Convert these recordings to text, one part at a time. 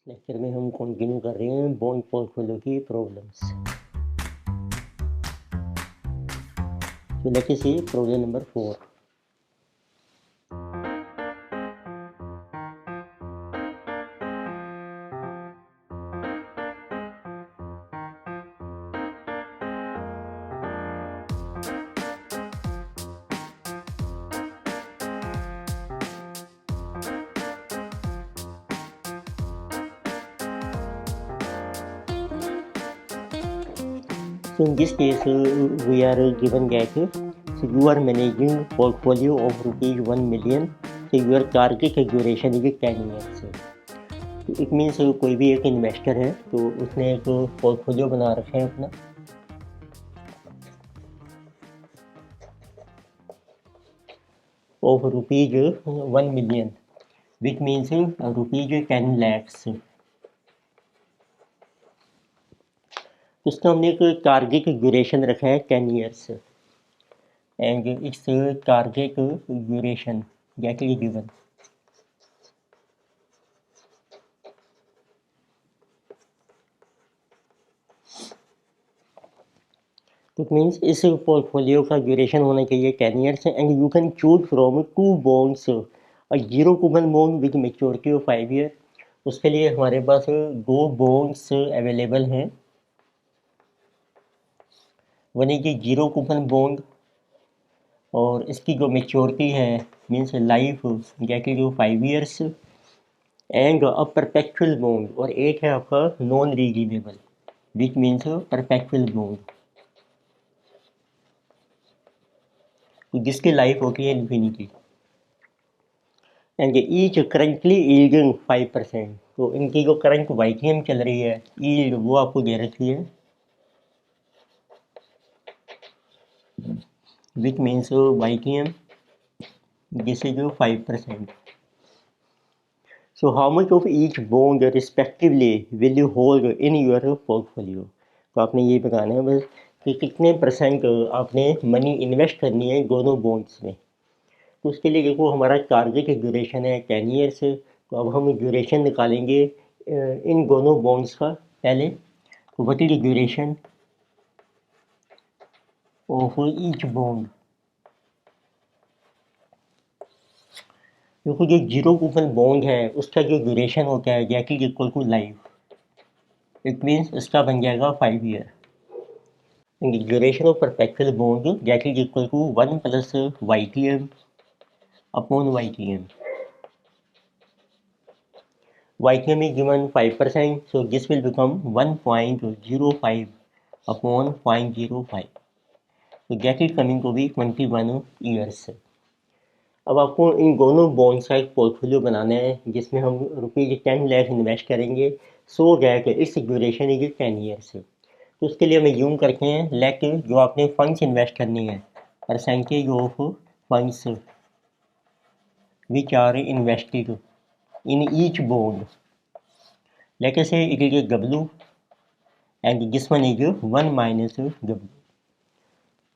Lecture में हम continue कर रहे हैं बॉन्ड पोर्टफोलियो की problems. So let us see problem number 4. So in this case, we are given that so you are managing portfolio of rupees 1 million. So your target duration is 10 years. तो it means कोई भी एक investor है तो उसने एक portfolio बना रखा है अपना of rupees 1 million which means rupees 10 lakhs. उसका हमने एक टारगेट ड्यूरेशन रखा है 10 years and its target duration get is given. It means इस पोर्टफोलियो का ड्यूरेशन होना चाहिए 10 years and you can choose from two bonds a zero coupon bond with maturity of 5 year. उसके लिए हमारे पास दो बॉन्ड्स अवेलेबल हैं। One is zero coupon bond और इसकी जो मेच्योरिटी है means life gate is 5 years and a perpetual bond और एक है आपका non redeemable which means perpetual bond जिसकी लाइफ होती है infinity and each currently yielding 5%। तो इनकी जो करंट वाईटीएम चल रही है यील्ड वो आपको दे रखी है which means YTM this is 5%। So how much of each bond respectively will you hold in your portfolio. तो आपने ये बताना है बस कि कितने परसेंट आपने मनी इन्वेस्ट करनी है दोनों बॉन्ड्स में। तो उसके लिए देखो हमारा टारगेट ड्यूरेशन है 10 ईयर्स। तो अब हम ड्यूरेशन निकालेंगे इन दोनों बॉन्ड्स का पहले। तो what is duration of each bond. देखो जो जीरो कूपन बॉन्ड है उसका जो ड्यूरेशन होता है that is equal to life. It means इसका बन जाएगा 5 year and duration of perpetual bond that is equal to 1 plus YTM upon YTM. YTM is given 5%, so this will become 1.05 upon 0.05. So that is coming to be 21 years. अब आपको इन दोनों bonds का एक portfolio बनाना है जिसमें हम rupees 10 lakh invest करेंगे so that it's duration is 10 years. तो उसके लिए हमें यूम करते हैं लेट जो आपने फंड्स इन्वेस्ट करनी है percentage of funds which are invested in each bond. Let us say it is a W and this one is 1 minus W.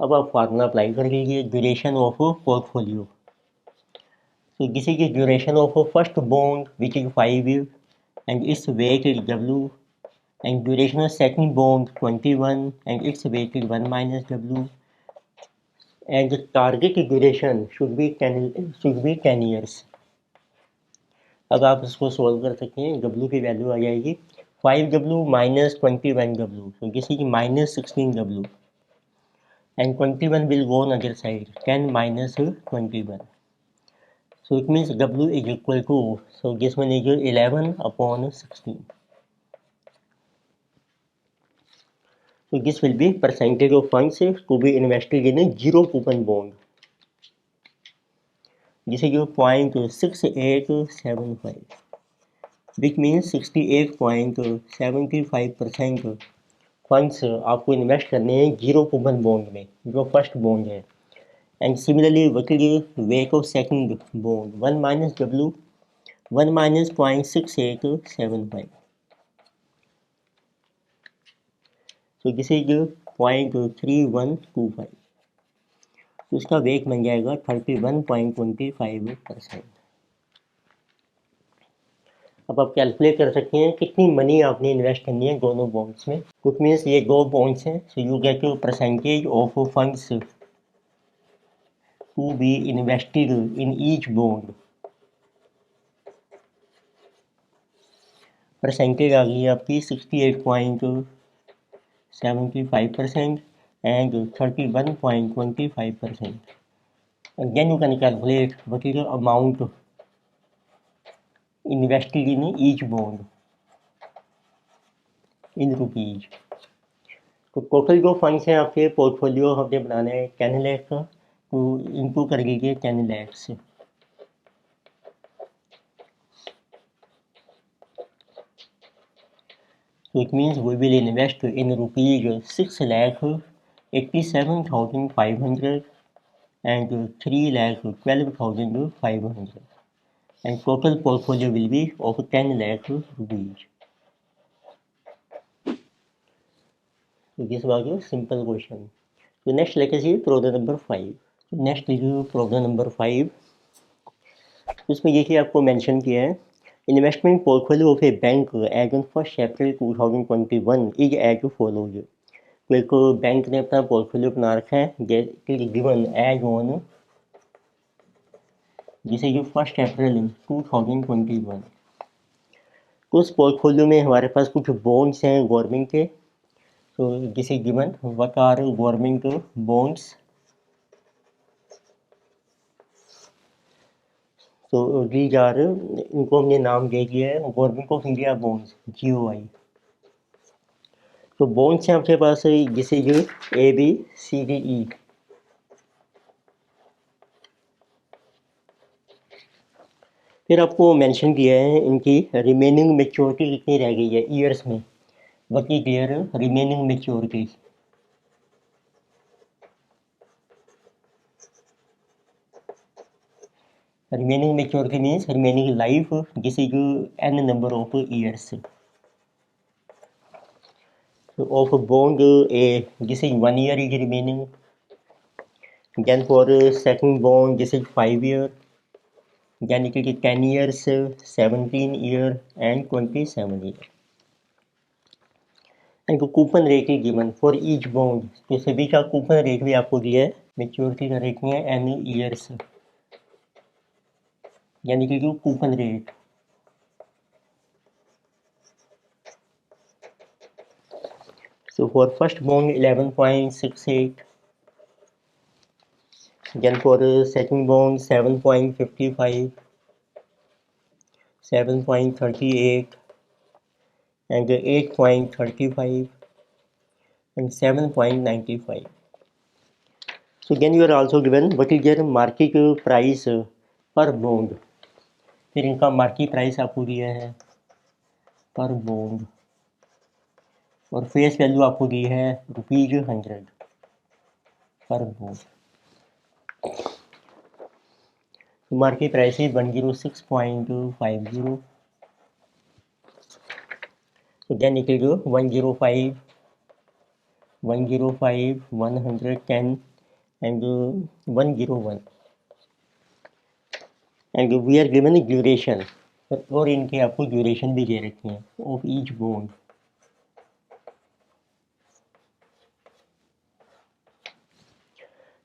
अब आप फार्मूला अप्लाई कर लीजिए duration of portfolio. So this is the duration of first bond which is 5 years and its weight is W and duration of second bond 21 and its weight is 1 minus W and the target duration should be 10 years. अब आप इसको solve कर सकते हैं W की value आ जाएगी 5W minus 21W. So this is minus 16W and 21 will go on other side 10 minus 21. So it means W is equal to, so this one is 11 upon 16. So this will be percentage of funds to be invested in a zero coupon bond. This is 0.6875 which means 68.75% funds आपको invest करने हैं zero coupon bond में जो first bond है and similarly what is weight of second bond 1 minus W 1 minus 0.6875। So this is 0.3125। तो इसका wait बन जाएगा 31.25%। अब आप कैलकुलेट कर सकते हैं कितनी मनी आपने इन्वेस्ट करनी है दोनों बॉन्ड्स में। कुछ मीन्स ये दो बॉन्ड्स हैं, so you get percentage of funds to be invested in each bond. Percentage आ गई आपकी 68.75% and 31.25%. Again you can calculate what is the amount invested in each bond in rupees. तो total जो funds हैं आपके portfolio हमने बनाना है 10 लाख का, तो इंटू कर लीजिए 10 लाख से। So it means we will invest in rupees 6,87,500 and 3,12,500 and total portfolio will be of 10 lakh rupees. So this was a simple question. So next let us see problem number 5. So next is problem number 5. उसमें देखिए आपको mention किया है investment portfolio of a bank as on 1 April 2021 is as follows. तो एक bank ने अपना portfolio बना रखा है गिवन एज ऑन जिसे कि 1 अप्रैल 2021। तो उस पोर्टफोलियो में हमारे पास कुछ बॉन्ड्स हैं गवर्नमेंट के, तो जिसे given what are government bonds. तो दीज आर, इनको हमने नाम दे दिया है government of India bonds GOI। तो बॉन्ड्स हैं आपके पास जिसे जो ABCDE। फिर आपको मेंशन किया है इनकी रिमेनिंग मेच्योरिटी कितनी रह गई है ईयर्स में, what is their remaining maturity. Remaining maturity means remaining life, जिसे जो n number of years of bond A, this is 1 year is remaining. Then for second bond, this is 5 year. Then it is 10 years, 17 year and 27 year. And the coupon rate is given for each bond. तो सभी का coupon rate भी आपको दिया है, maturity का rate है n years, यानी कि जो coupon rate. So for first bond 11.68, then for second bond 7.55, 7.38 and 8.35 and 7.95. So then you are also given what is their market price per bond. फिर इनका मार्केट प्राइस आपको दिया है पर बॉन्ड और फेस वैल्यू आपको दी है ₹100 पर बॉन्ड। मार्केट प्राइस है 106.50। So then it is 105, 105, 110 and 101 and we are given duration और इनके आपको ड्यूरेशन भी दे रखी है of each bond.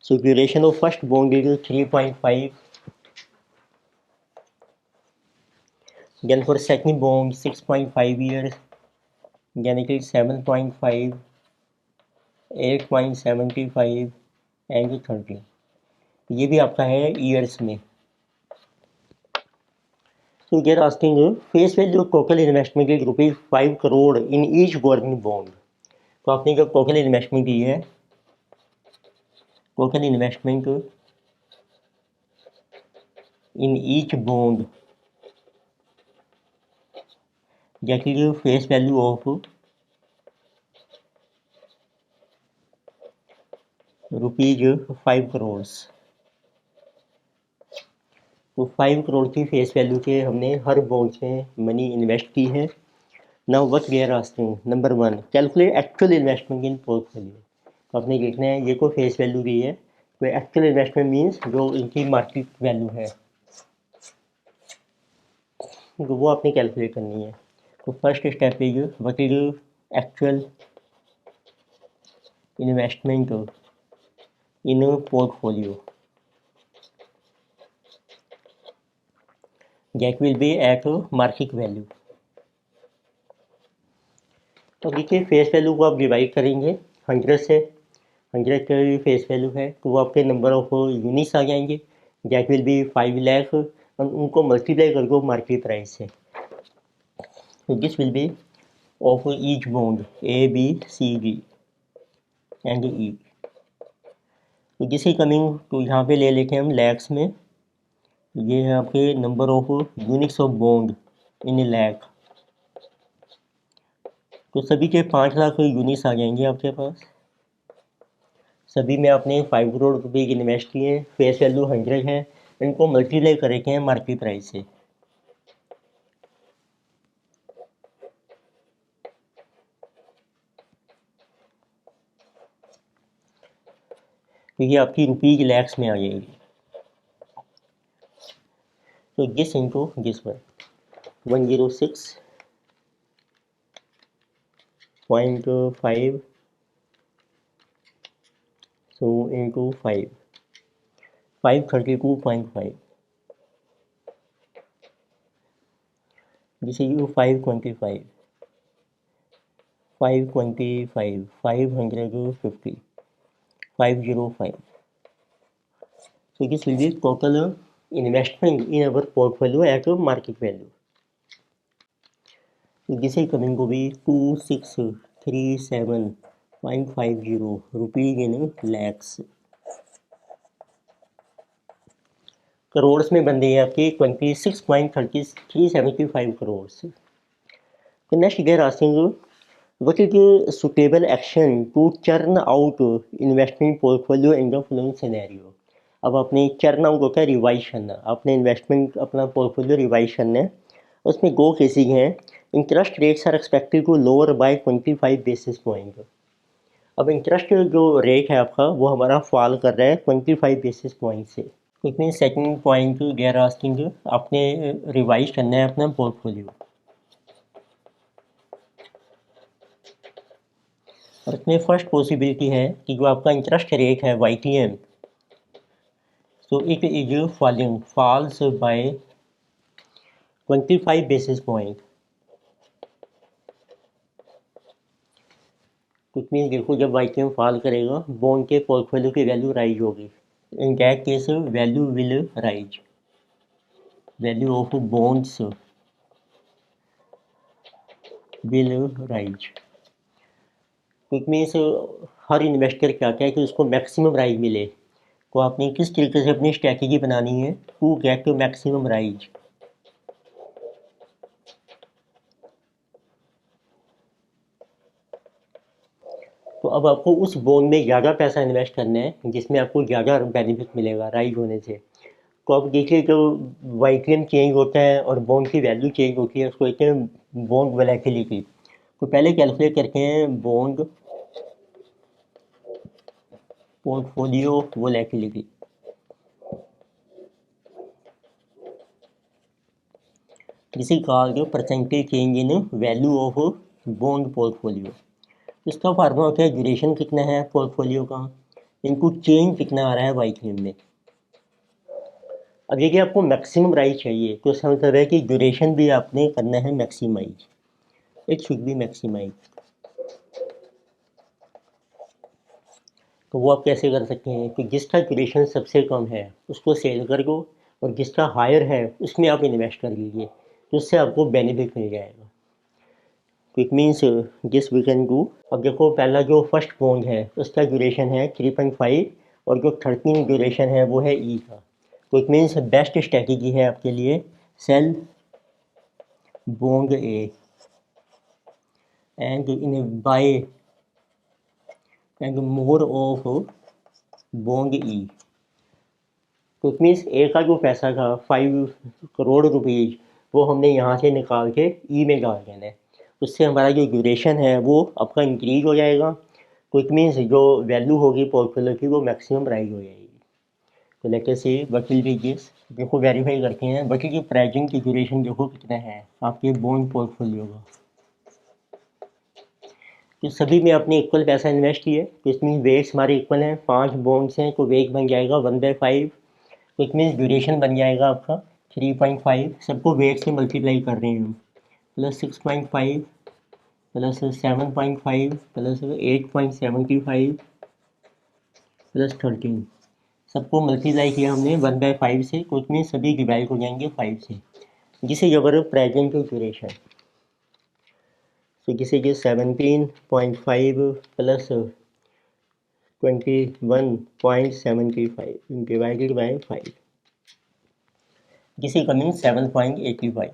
So duration of first bond is 3.5. Then for second bond 6.5 years. Then it is 7.5, 8.75 and 30। ये भी आपका है ईयर्स में। So they are asking face value total investment is ₹5 crore in each government bond। तो आपने जो total investment की है, total investment in each bond that is face value of ₹5 crores। तो 5 करोड़ की फेस वैल्यू के हमने हर बॉन्ड में मनी इन्वेस्ट की है। Now what we are asking, number 1 calculate actual investment in portfolio. तो आपने देखना है ये को फेस वैल्यू दी है, तो एक्चुअल इन्वेस्टमेंट मीन्स जो इनकी मार्केट वैल्यू है। तो वो आपने कैलकुलेट करनी है। तो first step is what is actual investment in portfolio, that will be eight market value. तो देखिए फेस वैल्यू को आप डिवाइड करेंगे 100 से, 100 का भी फेस वैल्यू है तो वो आपके नंबर ऑफ यूनिट्स आ जाएंगे, दैट विल बी 5 लाख, और उनको मल्टीप्लाई कर दो मार्केट प्राइस से। तो this will be of each bond A B C D and E. तो दिस इज कमिंग तो यहाँ पे ले लेते हैं हम लैक्स में। ये है आपके number of units of bond in lakh. तो सभी के 5 लाख यूनिट्स आ जाएंगे आपके पास। सभी में आपने 5 करोड़ रुपए की इन्वेस्ट किए हैं, फेस वैल्यू 100 है, इनको मल्टीप्लाई करेंगे हैं मार्केट प्राइस से। तो ये आपकी रुपीज लैक्स में आ जाएगी। तो this into this one 106.5 so into 5 532.5, this is you 525 525 550 505. So this will be total investment in our portfolio at a market value. So this is coming to be 2637.50 rupees in lakhs. Crore में बन रही है आपकी 26.375 करोड़। तो next they're asking what is the suitable action to churn out investment portfolio in the following scenario। अब आपने churn out होता है रिवाइज करना, आपने इन्वेस्टमेंट अपना पोर्टफोलियो रिवाइज करना है। उसमें दो केसेज हैं, interest rates are expected to lower by 25 basis point. अब इंटरेस्ट जो रेट है आपका वो हमारा फॉल कर रहा है 25 बेसिस पॉइंट से। It mean second point they are asking आपने रिवाइज करना है अपना पोर्टफोलियो, और इसमें फर्स्ट पॉसिबिलिटी है कि जो आपका इंटरेस्ट रेट है YTM, so it is falls by 25 basis point। कुछ मीन देखो जब YTM फॉल करेगा बॉन्ड के पोर्टफोलियो की वैल्यू राइज होगी, in that case value will rise, value of bonds will rise. It means her investor चाहता है कि उसको मैक्सिमम राइज मिले, तो आपने किस तरीके से अपनी स्ट्रैटेजी बनानी है to get to maximum rise. तो अब आपको उस बॉन्ड में ज़्यादा पैसा इन्वेस्ट करना है जिसमें आपको ज़्यादा बेनिफिट मिलेगा राइज होने से। तो अब देखिए जो YTM चेंज होता है और बॉन्ड की वैल्यू चेंज होती है उसको कहते हैं बॉन्ड वोलेटिलिटी। तो पहले कैलकुलेट करते हैं bond portfolio volatility. This is called percentage change in value of bond portfolio. इसका फार्मूला होता है ड्यूरेशन कितना है पोर्टफोलियो का इनको चेंज कितना आ रहा है YTM में। अब देखिए आपको मैक्सिमम राइज चाहिए तो इसका मतलब है कि ड्यूरेशन भी आपने करना है maximise, it should be maximise. तो वो आप कैसे कर सकते हैं कि जिसका ड्यूरेशन सबसे कम है उसको सेल कर दो और जिसका हायर है उसमें आप इन्वेस्ट कर लीजिए, तो उससे आपको बेनिफिट मिल जाएगा। तो it means this we can do. अब देखो पहला जो फर्स्ट बॉन्ड है उसका ड्यूरेशन है 3.5 और जो 13 ड्यूरेशन है वो है E का। तो इट मीन्स बेस्ट स्ट्रैटेजी है आपके लिए sell bond A and in buy and more of bond E। तो इट मीन्स ए का जो पैसा था 5 करोड़ रुपीज़ वो हमने यहाँ से निकाल के E में डाल देना है, उससे हमारा जो ड्यूरेशन है वो आपका इंक्रीज हो जाएगा। तो इट मीन्स जो वैल्यू होगी पोर्टफोलियो की वो मैक्सिमम राइज हो जाएगी। तो लेके से व्हाट विल बी दिस, देखो वेरीफाई करते हैं बट की प्राइसिंग की ड्यूरेशन देखो कितना है आपके बॉन्ड पोर्टफोलियो का। तो सभी में अपने इक्वल पैसा इन्वेस्ट किए तो इसमें वेट्स हमारे इक्वल हैं, 5 बॉन्ड्स हैं तो वेट बन जाएगा 1/5, तो इट मीन्स ड्यूरेशन बन जाएगा आपका 3.5, सबको वेट से मल्टीप्लाई कर रहे हैं हम, प्लस 6.5 प्लस 7.5 प्लस 8.75 प्लस 13, सबको मल्टीप्लाई किया हमने 1/5 से, तो उसमें सभी डिवाइड हो जाएंगे 5 से, जिसे जबर present duration. So this is 17.5 plus 21.75 divided by 5. This is coming 7.85.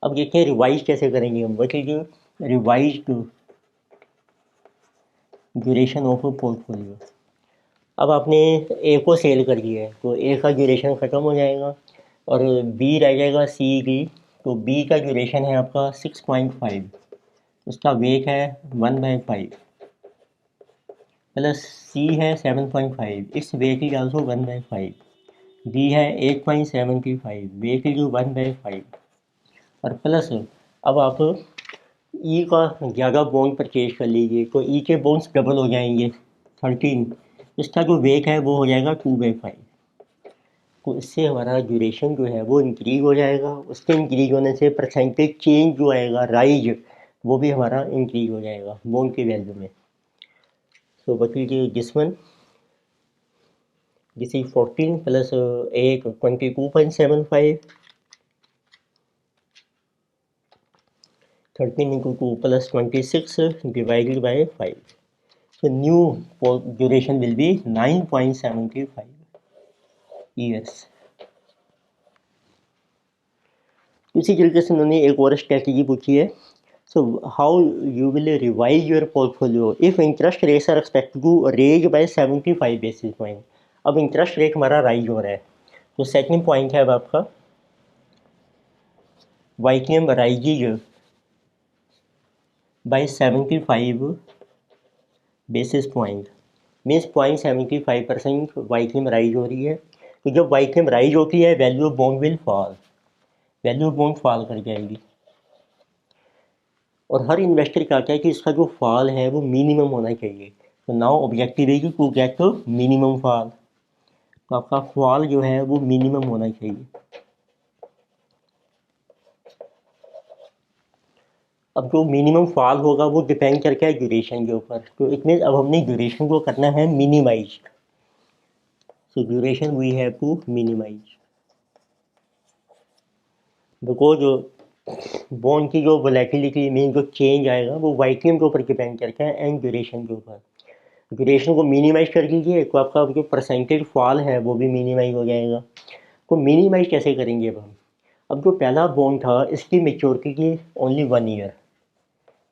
अब देखते हैं रिवाइज कैसे करेंगे हम, what is revise duration of portfolio. अब आपने ए को सेल कर दिया है तो ए का ड्यूरेशन ख़त्म हो जाएगा और बी रह जाएगा सी की, तो बी का ड्यूरेशन है आपका 6.5, उसका वेट है 1/5 प्लस सी है 7.5, its weight is also 1/5, D है 8.75, वेट इज 1/5 और प्लस अब आप ई का ज़्यादा बॉन्ड परचेज कर लीजिए तो ई के बॉन्ड्स डबल हो जाएंगे 13, इसका जो वेट है वो हो जाएगा 2/5, तो इससे हमारा ड्यूरेशन जो है वो इंक्रीज हो जाएगा, उसके इंक्रीज होने से परसेंटेज चेंज जो आएगा राइज वो भी हमारा इंक्रीज हो जाएगा बॉन्ड की वैल्यू में। So what will be this one? This is 14 plus 8, 22.75. 13 into 2 plus 26 divided by 5. So new duration will be 9.75 years. इसी तरीके से उन्होंने एक और स्ट्रेटजी पूछी है, so how you will revise your portfolio if interest rates are expected to raise by 75 basis point। अब interest rate हमारा राइज हो रहा है, तो सेकंड पॉइंट है अब आपका YTM rises by 75 basis point, means 0.75% YTM rise हो रही है, तो जब YTM राइज होती है value of bond will fall, value of bond fall कर जाएगी। और हर इन्वेस्टर चाहता है कि इसका जो फॉल है वो मिनिमम होना चाहिए, तो नाउ ऑब्जेक्टिव है कि टू गेट मिनिमम फॉल, तो आपका फॉल जो है वो मिनिमम होना चाहिए। अब जो मिनिमम फॉल होगा वो डिपेंड करके है ड्यूरेशन के ऊपर, तो इट मीन्स अब हमने ड्यूरेशन को करना है minimise, so duration we have to minimise, because bond की जो वोलेटिलिटी मीन जो चेंज आएगा वो YTM के ऊपर डिपेंड करता है एंड ड्यूरेशन के ऊपर। ड्यूरेशन को मिनिमाइज कर लीजिए तो आपका जो परसेंटेज फॉल है वो भी मिनिमाइज हो जाएगा। तो मिनिमाइज कैसे करेंगे अब हम, अब जो पहला बॉन्ड था इसकी मेच्योरिटी की ओनली 1 ईयर,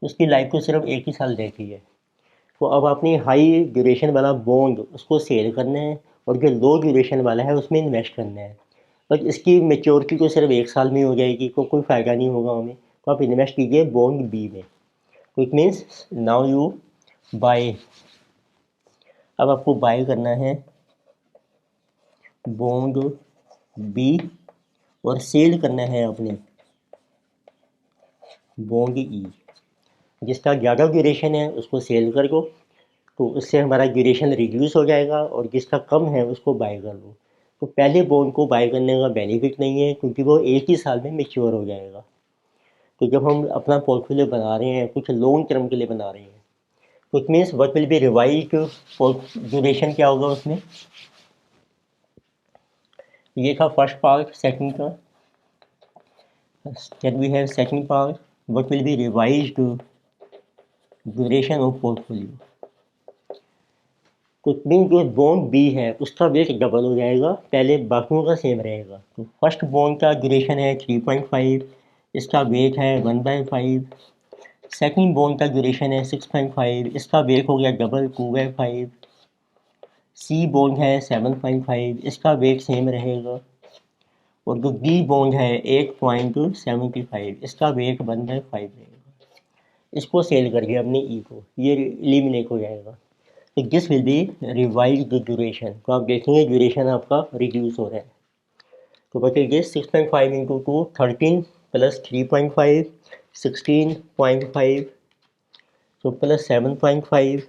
उसकी लाइफ को सिर्फ 1 ही साल रहती है, तो अब आपने हाई ड्यूरेशन वाला बॉन्ड उसको सेल करना है और जो लो ड्यूरेशन वाला है उसमें इन्वेस्ट करना है, बट इसकी मेच्योरिटी तो सिर्फ 1 साल में हो जाएगी तो कोई फ़ायदा नहीं होगा हमें, तो आप इन्वेस्ट कीजिए बॉन्ड बी में, तो it means now you buy, अब आपको बाय करना है बॉन्ड बी और सेल करना है अपने बॉन्ड ई, जिसका ज़्यादा ड्यूरेशन है उसको सेल कर दो तो उससे हमारा ड्यूरेशन रिड्यूस हो जाएगा और जिसका कम है उसको बाय कर लो। तो पहले बॉन्ड को बाय करने का बेनिफिट नहीं है क्योंकि वो 1 ही साल में मैच्योर हो जाएगा, तो जब हम अपना पोर्टफोलियो बना रहे हैं कुछ लॉन्ग टर्म के लिए बना रहे हैं तो it means what will be revised duration क्या होगा उसमें, ये था फर्स्ट पार्ट। सेकंड का can we have second part, what will be revised duration of portfolio, तो मीन जो बॉन्ड बी है उसका वेट डबल हो जाएगा, पहले बाकियों का सेम रहेगा। तो फर्स्ट बॉन्ड का ड्यूरेशन है 3.5, इसका वेट है 1/5, सेकंड बॉन्ड का ड्यूरेशन है 6.5, इसका वेट हो गया डबल 2/5, सी बॉन्ड है 7.5, इसका वेट सेम रहेगा, और जो बी बॉन्ड है 8.75, इसका वेट 1/5 रहेगा। इसको सेल करके अपने ई को, ये एलिमिनेट हो जाएगा। तो this will be revise the duration. तो आप देखेंगे ड्यूरेशन आपका रिड्यूस हो रहा है। तो बचेगी 6.5 इंटू 2 13 प्लस 3.5 16.5 तो plus 7.5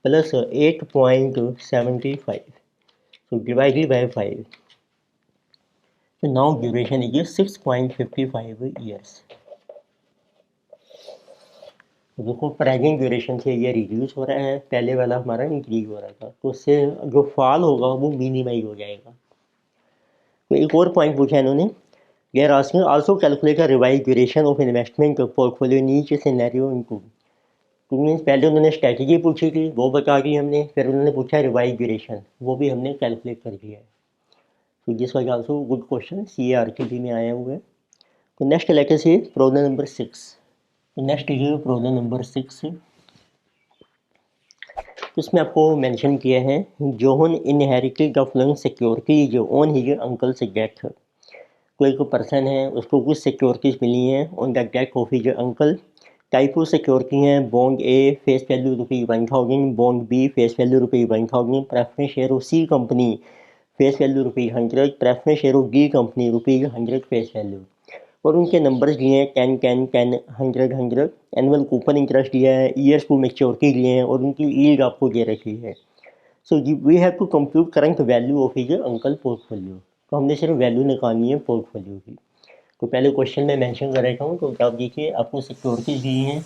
plus 8.75 so divided by 5 so now duration is 6.55 years। तो देखो प्रेजेंट ड्यूरेशन से ये रिड्यूस हो रहा है, पहले वाला हमारा इंक्रीज हो रहा था, तो उससे जो फॉल होगा वो मिनिमाइज हो जाएगा। तो एक और पॉइंट पूछा इन्होंने, they are asking also calculate the revise duration of investment portfolio in each scenario into. तो मीन्स पहले उन्होंने स्ट्रैटेजी पूछी थी, वो बता दी हमने, फिर उन्होंने पूछा रिवाइज ड्यूरेशन, वो भी हमने कैलकुलेट कर दिया है। तो this was also good question, CARTB में आया हुआ है। तो नेक्स्ट लेके से प्रॉब्लम नंबर 6। तो नेक्स्ट लीजिए प्रॉब्लम नंबर 6। तो इसमें आपको मेंशन किया है John inherited the following securities on his uncle's death. कोई पर्सन है, उसको कुछ सिक्योरिटीज मिली हैं on the death of his uncle. Type of security हैं bond A face value ₹1000, bond B face value ₹1000, preference share of C company face value ₹100, preference share of D company ₹100 face value. और उनके numbers दिए हैं 10 10 10 100 100। Annual coupon interest दिया है, years to maturity दिए हैं और उनकी ईल्ड आपको दे रखी है। So we have to compute current value of his uncle portfolio. तो हमने सिर्फ वैल्यू निकालनी है पोर्टफोलियो की। तो पहले क्वेश्चन में मेंशन कर रखा हूँ, तो आप देखिए आपको सिक्योरिटीज दी हैं।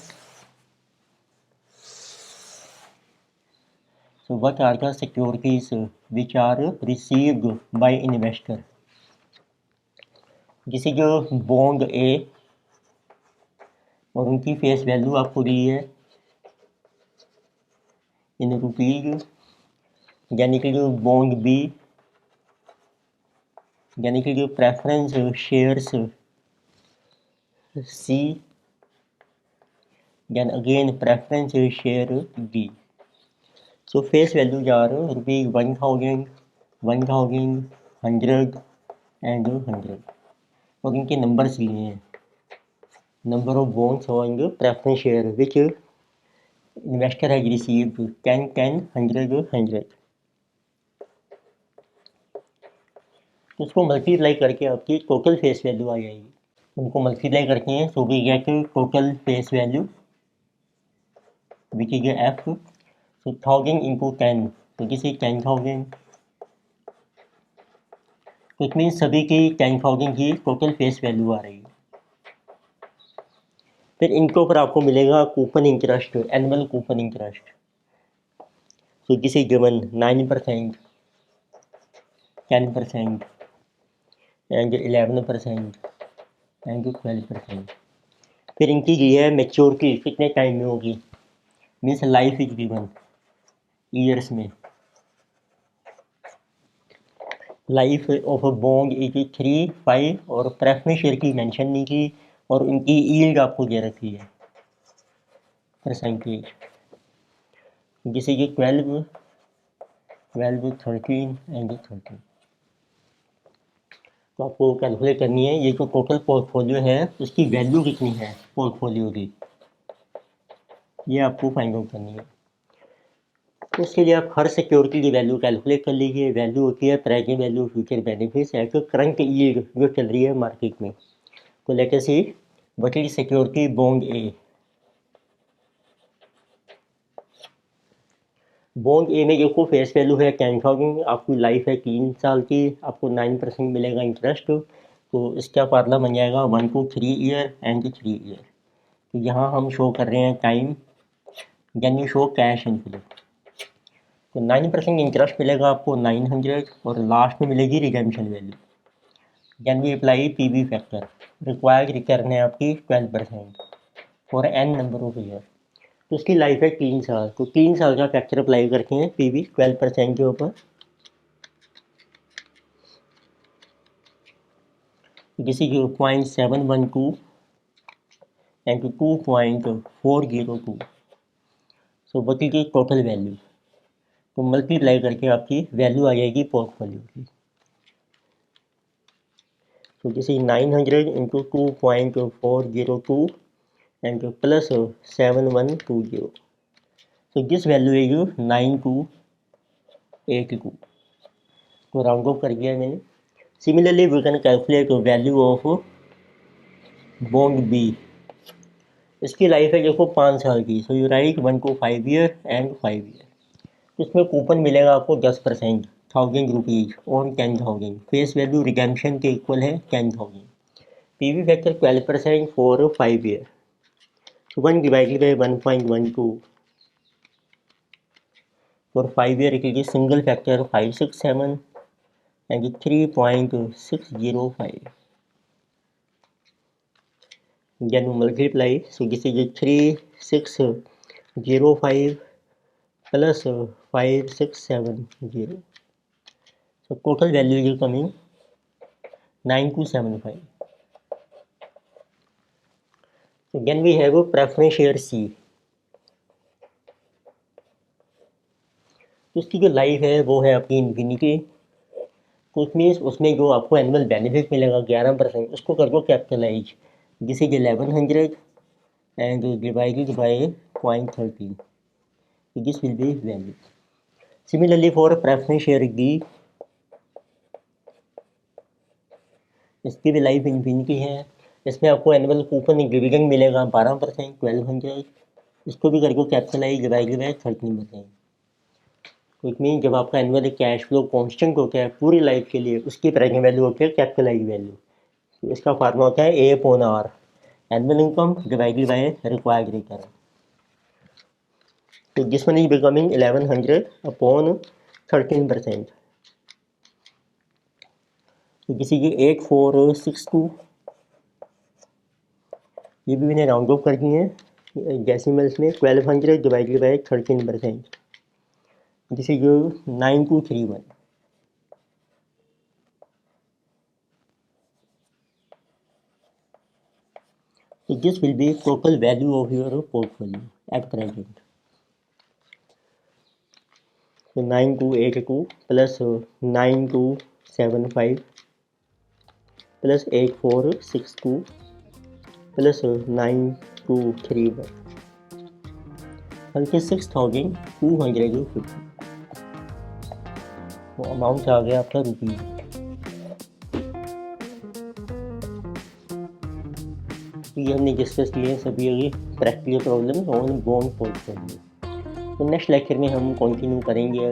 So what are the securities which are received by investor? जैसे जो बॉन्ड ए और उनकी फेस वैल्यू आपको दी है इन रुपीज, यानी कि जो बॉन्ड बी यानी कि जो preference shares C then again preference share B। So face values are ₹1000, 1000, 100 and 100 और इनके नंबर्स लिए हैं। नंबर ऑफ बॉन्ड्स और preference share which investor has received 10 10 100 100। तो उसको मल्टीप्लाई करके आपकी टोटल फेस वैल्यू आ जाएगी। उनको मल्टीप्लाई करते हैं so we get total face value which is F। So 1000 into 10 तो दिस इज 10,000। तो इट मीन सभी की 10,000 की टोटल फेस वैल्यू आ रही है। फिर इनके ऊपर आपको मिलेगा coupon interest, annual coupon interest. So this is given 9%, 10% and 11% and 12%। फिर इनकी ये है मेच्योरिटी कितने टाइम में होगी, means life is given years में। Life of a bond is 3 5 और प्रेफरेंस शेयर की मेंशन नहीं की और उनकी यील्ड आपको दे रखी है परसेंटेज, जैसे कि 12 12 13 एंड 13। तो आपको कैलकुलेट करनी है ये जो टोटल पोर्टफोलियो है उसकी वैल्यू कितनी है पोर्टफोलियो की, ये आपको फाइंड आउट करनी है। तो उसके लिए आप हर सिक्योरिटी की वैल्यू कैलकुलेट कर लीजिए। वैल्यू होती है present value future benefits at current yield जो चल रही है मार्केट में। तो let us see what is security bond A. Bond A में देखो फेस वैल्यू है 10,000, आपकी लाइफ है 3 साल की, आपको 9% मिलेगा इंटरेस्ट। तो इसका फार्मूला बन जाएगा 1 to 3 ईयर एंड 3 ईयर। तो यहाँ हम शो कर रहे हैं टाइम, यानी शो कैश इनफ्लो। तो 9% इंटरेस्ट मिलेगा आपको 900 और लास्ट में मिलेगी redemption value. Can we apply PV factor, required return है आपकी 12% for n number of year. तो उसकी लाइफ है 3 साल, तो 3 साल का फैक्टर अप्लाई करते हैं PV 12% के ऊपर। This is 0.712 and 2.402। So what is total value, तो मल्टीप्लाई करके आपकी वैल्यू आ जाएगी पोर्टफोलियो की। So this is 900 into 2.402 and plus 7120। So this value is 9282. तो राउंड ऑफ कर दिया मैंने. Similarly, we can calculate the value of bond B. इसकी लाइफ है देखो 5 साल की. So you right 1 to 5 year and 5 year. इसमें कूपन मिलेगा आपको 10%, 1000 rupees on 10,000. Face value redemption के इक्वल है 10,000. PV factor 12% for 5 year. 1 divided by 1.12. For 5 year, it is single factor 567 and 3.605. Then multiply. So this is 3605 plus 5670. So total value is coming 9275. So then we have a preference share C. उसकी जो life है वो है आपकी infinity. तो उसमें जो आपको एनुअल बेनिफिट मिलेगा 11%, उसको कर दो capitalize. This is 1100 and divided by 0.13. This will be value. Similarly for preference share D, इसकी भी लाइफ इन्फिनिटी है. इसमें आपको एनुअल कूपन डिविडेंड मिलेगा 12%, 1200. इसको भी कर दो कैपिटलाइज डिवाइडेड बाय 13%. तो इट मीन जब आपका एनुअल कैश फ्लो कांस्टेंट होता है पूरी लाइफ के लिए, उसकी प्रेजेंट वैल्यू होती है कैपिटलाइज वैल्यू. तो इसका फार्मूला होता है A/R, annual income divided by required return. तो this one is becoming 1100 upon 13%. तो दिस इज 8462. ये भी मैंने राउंड ऑफ कर दिए हैं डेसिमल्स में. 1200 divided by 13%. This is 9231. So this will be total value of your portfolio at present. So 9282 plus 9275 plus 8462 plus 9231. बल्कि 6250. वो अमाउंट आ गया आपका रुपीज़. तो ये हमने डिस्कस किए हैं सभी ये practical problem on bond portfolio. तो नेक्स्ट लेक्चर में हम कंटिन्यू करेंगे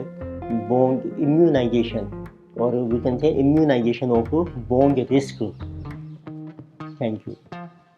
बॉन्ड इम्यूनाइजेशन और we can say immunization of bond risk. Thank you.